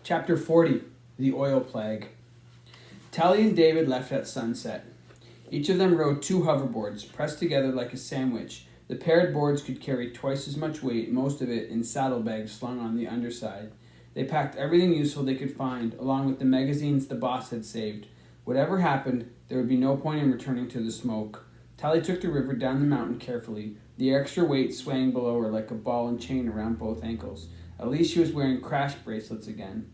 Chapter 40, The Oil Plague. Tally and David left at sunset. Each of them rode 2 hoverboards, pressed together like a sandwich. The paired boards could carry twice as much weight, most of it in saddlebags slung on the underside. They packed everything useful they could find, along with the magazines the boss had saved. Whatever happened, there would be no point in returning to the smoke. Tally took the river down the mountain carefully, the extra weight swaying below her like a ball and chain around both ankles. At least she was wearing crash bracelets again.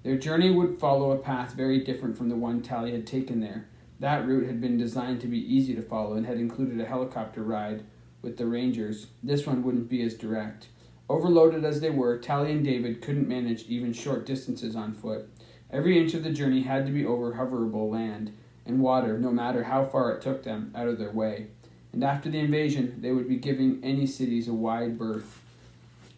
Their journey would follow a path very different from the one Tally had taken there. That route had been designed to be easy to follow and had included a helicopter ride with the Rangers. This one wouldn't be as direct. Overloaded as they were, Tally and David couldn't manage even short distances on foot. Every inch of the journey had to be over hoverable land and water, no matter how far it took them out of their way. And after the invasion, they would be giving any cities a wide berth.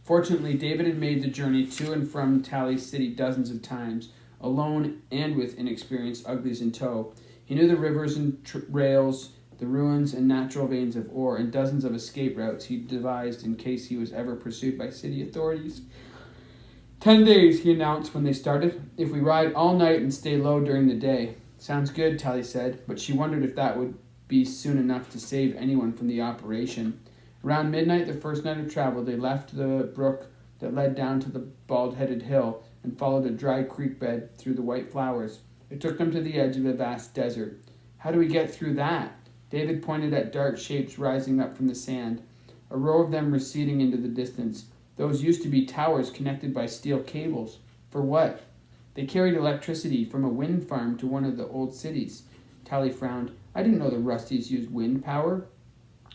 Fortunately, David had made the journey to and from Tally's city dozens of times, alone and with inexperienced Uglies in tow. He knew the rivers and rails, the ruins and natural veins of ore, and dozens of escape routes he'd devised in case he was ever pursued by city authorities. 10 days, he announced when they started, if we ride all night and stay low during the day. Sounds good, Tally said, but she wondered if that would be soon enough to save anyone from the operation. Around midnight, the first night of travel, they left the brook that led down to the bald-headed hill and followed a dry creek bed through the white flowers. It took them to the edge of a vast desert. How do we get through that? David pointed at dark shapes rising up from the sand, a row of them receding into the distance. Those used to be towers connected by steel cables. For what? They carried electricity from a wind farm to one of the old cities. Tally frowned. I didn't know the Rusties used wind power.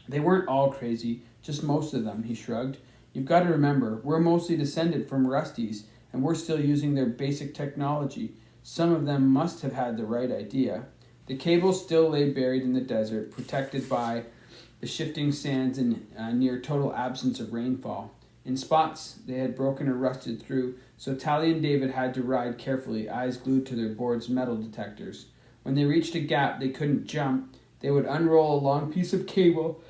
They weren't all crazy, just most of them, he shrugged. You've got to remember, we're mostly descended from Rusties, and we're still using their basic technology. Some of them must have had the right idea. The cables still lay buried in the desert, protected by the shifting sands and near total absence of rainfall. In spots, they had broken or rusted through, so Tally and David had to ride carefully, eyes glued to their board's metal detectors. When they reached a gap they couldn't jump, they would unroll a long piece of cable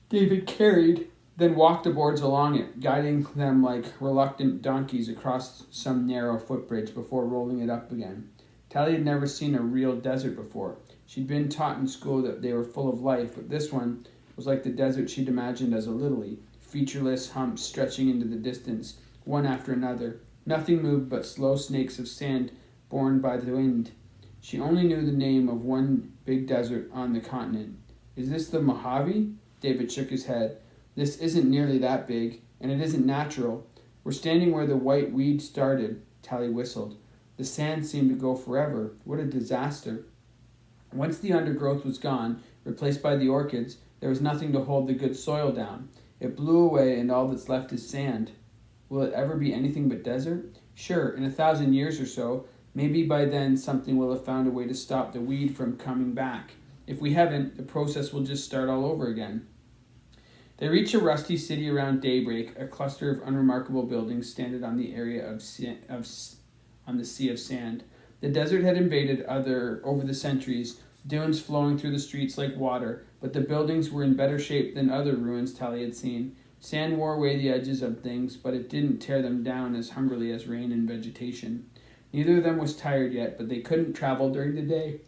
David carried, then walked the boards along it, guiding them like reluctant donkeys across some narrow footbridge before rolling it up again. Tally had never seen a real desert before. She'd been taught in school that they were full of life, but this one was like the desert she'd imagined as a littlie, featureless humps stretching into the distance, one after another. Nothing moved but slow snakes of sand borne by the wind. She only knew the name of one big desert on the continent. Is this the Mojave? David shook his head. This isn't nearly that big, and it isn't natural. We're standing where the white weed started, Tally whistled. The sand seemed to go forever. What a disaster. Once the undergrowth was gone, replaced by the orchids, there was nothing to hold the good soil down. It blew away, and all that's left is sand. Will it ever be anything but desert? Sure, in 1,000 years or so. Maybe by then something will have found a way to stop the weed from coming back. If we haven't, the process will just start all over again. They reached a rusty city around daybreak, a cluster of unremarkable buildings standing on the area on the sea of sand. The desert had invaded over the centuries, dunes flowing through the streets like water, but the buildings were in better shape than other ruins Tally had seen. Sand wore away the edges of things, but it didn't tear them down as hungrily as rain and vegetation. Neither of them was tired yet, but they couldn't travel during the day.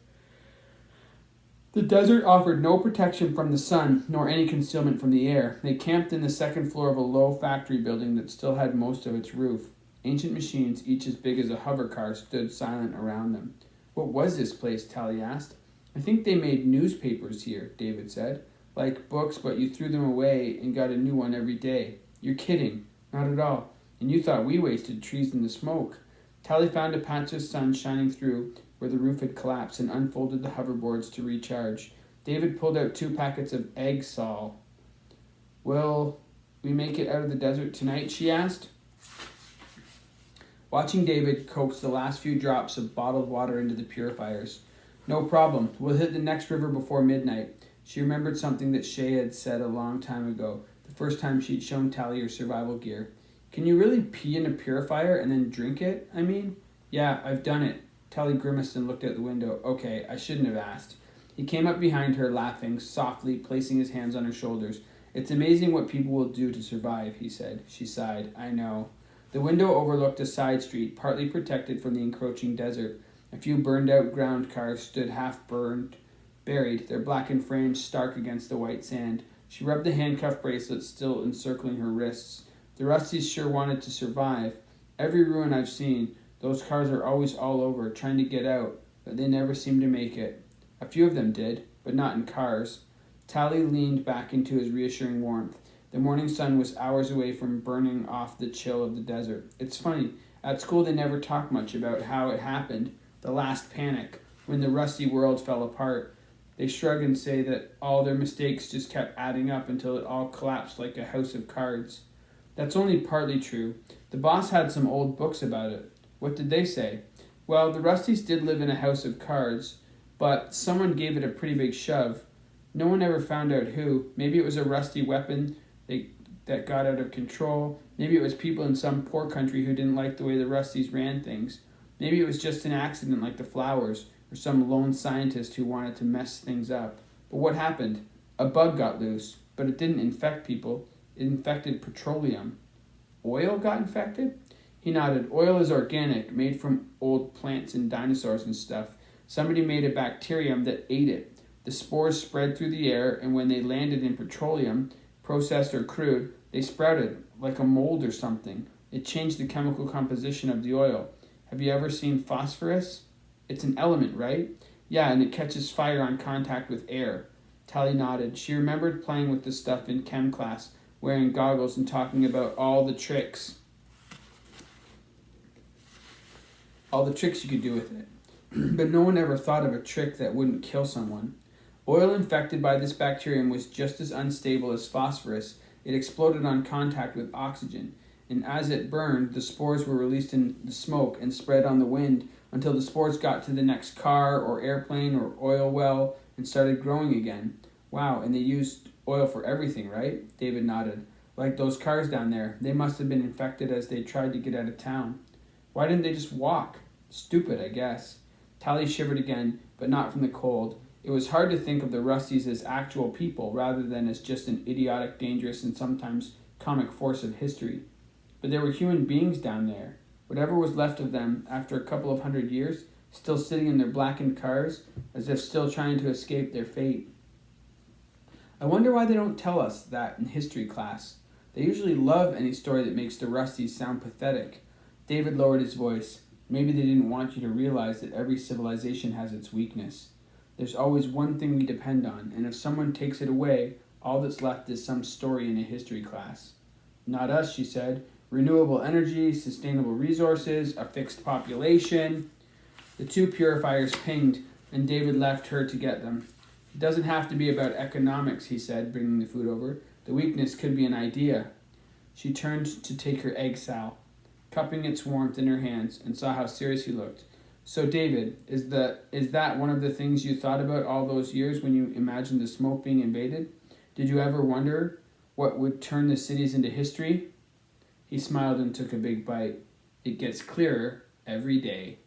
The desert offered no protection from the sun, nor any concealment from the air. They camped in the second floor of a low factory building that still had most of its roof. Ancient machines, each as big as a hover car, stood silent around them. What was this place? Tally asked. I think they made newspapers here, David said. Like books, but you threw them away and got a new one every day. You're kidding. Not at all. And you thought we wasted trees in the smoke. Tally found a patch of sun shining through where the roof had collapsed and unfolded the hoverboards to recharge. David pulled out 2 packets of egg sal. Will we make it out of the desert tonight? She asked. Watching David coax the last few drops of bottled water into the purifiers. No problem. We'll hit the next river before midnight. She remembered something that Shay had said a long time ago, the first time she'd shown Tally her survival gear. Can you really pee in a purifier and then drink it, I mean? Yeah, I've done it. Tally grimaced and looked out the window. Okay, I shouldn't have asked. He came up behind her, laughing, softly, placing his hands on her shoulders. It's amazing what people will do to survive, he said. She sighed. I know. The window overlooked a side street, partly protected from the encroaching desert. A few burned-out ground cars stood buried, their blackened frames stark against the white sand. She rubbed the handcuff bracelets still encircling her wrists. The Rusties sure wanted to survive. Every ruin I've seen, those cars are always all over, trying to get out, but they never seem to make it. A few of them did, but not in cars. Tally leaned back into his reassuring warmth. The morning sun was hours away from burning off the chill of the desert. It's funny, at school they never talk much about how it happened, the last panic, when the Rusty world fell apart. They shrug and say that all their mistakes just kept adding up until it all collapsed like a house of cards. That's only partly true. The boss had some old books about it. What did they say? Well, the Rusties did live in a house of cards, but someone gave it a pretty big shove. No one ever found out who. Maybe it was a rusty weapon that got out of control. Maybe it was people in some poor country who didn't like the way the Rusties ran things. Maybe it was just an accident like the flowers, or some lone scientist who wanted to mess things up. But what happened? A bug got loose, but it didn't infect people. It infected petroleum. Oil got infected? He nodded. Oil is organic, made from old plants and dinosaurs and stuff. Somebody made a bacterium that ate it. The spores spread through the air, and when they landed in petroleum, processed or crude, they sprouted, like a mold or something. It changed the chemical composition of the oil. Have you ever seen phosphorus? It's an element, right? Yeah, and it catches fire on contact with air. Tally nodded. She remembered playing with the stuff in chem class, wearing goggles and talking about all the tricks you could do with it. But no one ever thought of a trick that wouldn't kill someone. Oil infected by this bacterium was just as unstable as phosphorus. It exploded on contact with oxygen, and as it burned, the spores were released in the smoke and spread on the wind until the spores got to the next car or airplane or oil well and started growing again. Wow, and they used oil for everything, right? David nodded. Like those cars down there. They must have been infected as they tried to get out of town. Why didn't they just walk? Stupid, I guess. Tally shivered again, but not from the cold. It was hard to think of the Rusties as actual people rather than as just an idiotic, dangerous, and sometimes comic force of history. But there were human beings down there. Whatever was left of them after a couple of 100 years, still sitting in their blackened cars, as if still trying to escape their fate. I wonder why they don't tell us that in history class. They usually love any story that makes the Rusties sound pathetic. David lowered his voice. Maybe they didn't want you to realize that every civilization has its weakness. There's always one thing we depend on, and if someone takes it away, all that's left is some story in a history class. Not us, she said. Renewable energy, sustainable resources, a fixed population. The two purifiers pinged, and David left her to get them. It doesn't have to be about economics, he said, bringing the food over. The weakness could be an idea. She turned to take her egg sal, cupping its warmth in her hands, and saw how serious he looked. So, David, is that one of the things you thought about all those years when you imagined the smoke being invaded? Did you ever wonder what would turn the cities into history? He smiled and took a big bite. It gets clearer every day.